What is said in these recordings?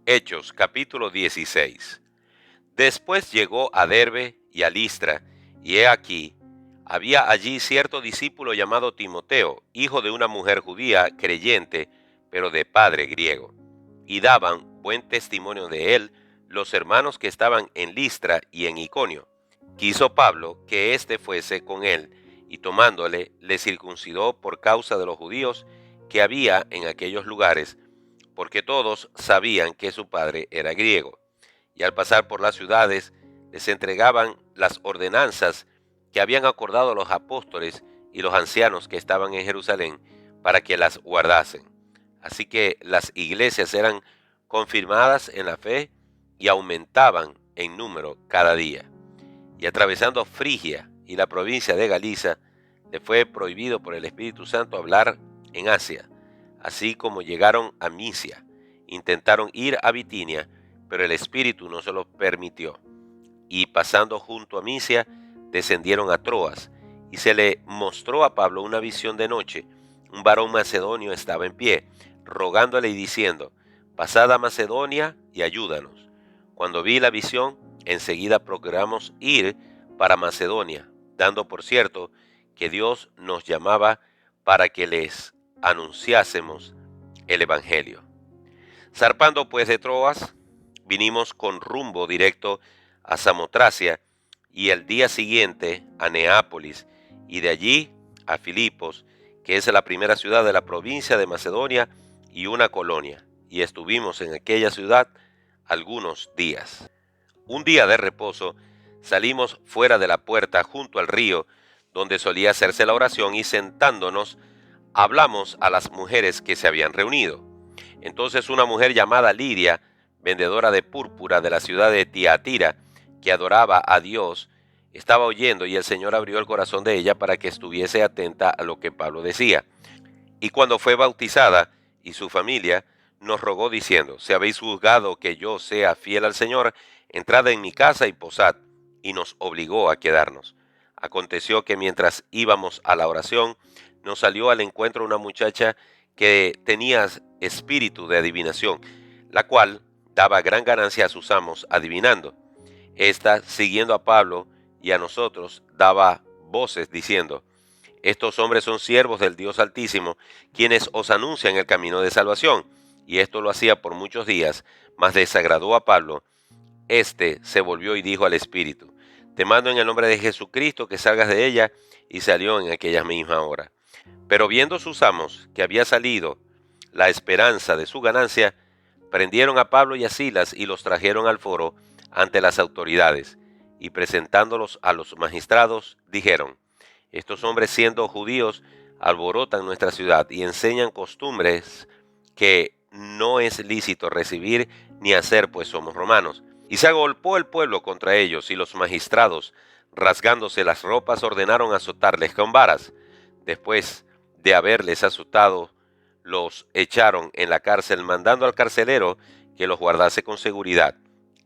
Hechos, capítulo 16. Después llegó a Derbe y a Listra, y he aquí, había allí cierto discípulo llamado Timoteo, hijo de una mujer judía creyente, pero de padre griego. Y daban buen testimonio de él los hermanos que estaban en Listra y en Iconio. Quiso Pablo que éste fuese con él, y tomándole, le circuncidó por causa de los judíos que había en aquellos lugares, porque todos sabían que su padre era griego. Y al pasar por las ciudades, les entregaban las ordenanzas que habían acordado los apóstoles y los ancianos que estaban en Jerusalén para que las guardasen. Así que las iglesias eran confirmadas en la fe y aumentaban en número cada día. Y atravesando Frigia y la provincia de Galicia, le fue prohibido por el Espíritu Santo hablar en Asia. Así como llegaron a Misia, intentaron ir a Bitinia, pero el Espíritu no se lo permitió. Y pasando junto a Misia, descendieron a Troas, y se le mostró a Pablo una visión de noche. Un varón macedonio estaba en pie, rogándole y diciendo: pasad a Macedonia y ayúdanos. Cuando vi la visión, enseguida procuramos ir para Macedonia, dando por cierto que Dios nos llamaba para que les anunciásemos el Evangelio. Zarpando pues de Troas, vinimos con rumbo directo a Samotracia, y el día siguiente a Neápolis, y de allí a Filipos, que es la primera ciudad de la provincia de Macedonia y una colonia, y estuvimos en aquella ciudad algunos días. Un día de reposo salimos fuera de la puerta junto al río, donde solía hacerse la oración, y sentándonos hablamos a las mujeres que se habían reunido. Entonces una mujer llamada Lidia, vendedora de púrpura de la ciudad de Tiatira, que adoraba a Dios, estaba oyendo, y el Señor abrió el corazón de ella para que estuviese atenta a lo que Pablo decía. Y cuando fue bautizada y su familia, nos rogó diciendo: si habéis juzgado que yo sea fiel al Señor, entrad en mi casa y posad. Y nos obligó a quedarnos. Aconteció que mientras íbamos a la oración, nos salió al encuentro una muchacha que tenía espíritu de adivinación, la cual daba gran ganancia a sus amos adivinando. Esta, siguiendo a Pablo y a nosotros, daba voces diciendo: estos hombres son siervos del Dios Altísimo, quienes os anuncian el camino de salvación. Y esto lo hacía por muchos días, mas desagradó a Pablo. Este se volvió y dijo al espíritu: te mando en el nombre de Jesucristo que salgas de ella, y salió en aquella misma hora. Pero viendo sus amos que había salido la esperanza de su ganancia, prendieron a Pablo y a Silas y los trajeron al foro ante las autoridades, y presentándolos a los magistrados, dijeron: estos hombres, siendo judíos, alborotan nuestra ciudad y enseñan costumbres que no es lícito recibir ni hacer, pues somos romanos. Y se agolpó el pueblo contra ellos, y los magistrados, rasgándose las ropas, ordenaron azotarles con varas. Después de haberles azotado, los echaron en la cárcel, mandando al carcelero que los guardase con seguridad,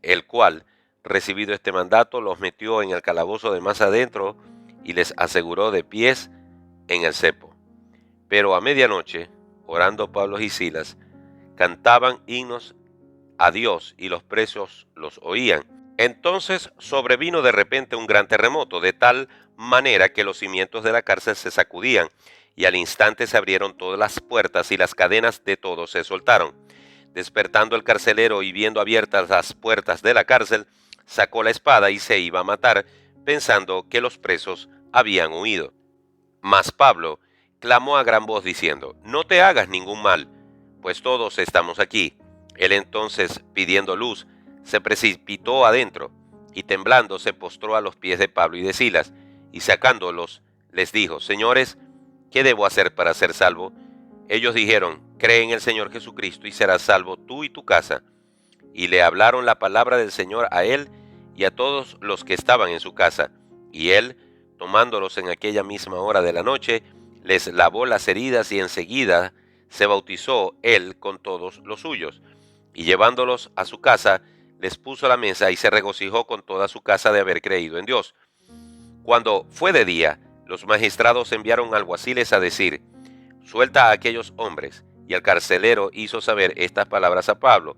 el cual, recibido este mandato, los metió en el calabozo de más adentro y les aseguró de pies en el cepo. Pero a medianoche, orando Pablo y Silas, cantaban himnos a Dios, y los presos los oían. Entonces sobrevino de repente un gran terremoto, de tal manera que los cimientos de la cárcel se sacudían, y al instante se abrieron todas las puertas, y las cadenas de todos se soltaron. Despertando el carcelero y viendo abiertas las puertas de la cárcel, sacó la espada y se iba a matar, pensando que los presos habían huido. Mas Pablo clamó a gran voz diciendo: no te hagas ningún mal, pues todos estamos aquí. Él entonces, pidiendo luz, se precipitó adentro, y temblando se postró a los pies de Pablo y de Silas, y sacándolos les dijo: señores, ¿qué debo hacer para ser salvo? Ellos dijeron: cree en el Señor Jesucristo y serás salvo tú y tu casa. Y le hablaron la palabra del Señor a él y a todos los que estaban en su casa. Y él, tomándolos en aquella misma hora de la noche, les lavó las heridas, y enseguida se bautizó él con todos los suyos. Y llevándolos a su casa, les puso la mesa, y se regocijó con toda su casa de haber creído en Dios. Cuando fue de día, los magistrados enviaron alguaciles a decir: suelta a aquellos hombres. Y el carcelero hizo saber estas palabras a Pablo.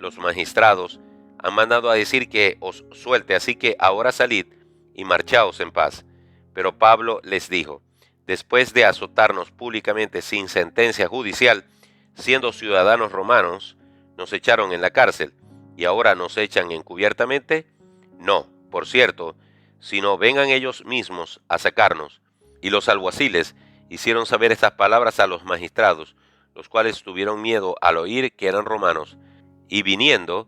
los magistrados han mandado a decir que os suelte, así que ahora salid y marchaos en paz. Pero Pablo les dijo: después de azotarnos públicamente sin sentencia judicial, siendo ciudadanos romanos, nos echaron en la cárcel, y ahora nos echan encubiertamente. No, por cierto, sino vengan ellos mismos a sacarnos. Y los alguaciles hicieron saber estas palabras a los magistrados, los cuales tuvieron miedo al oír que eran romanos, y viniendo,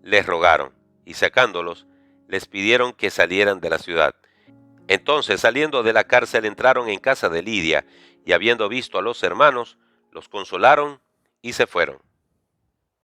les rogaron, y sacándolos, les pidieron que salieran de la ciudad. Entonces, saliendo de la cárcel, entraron en casa de Lidia, y habiendo visto a los hermanos, los consolaron y se fueron.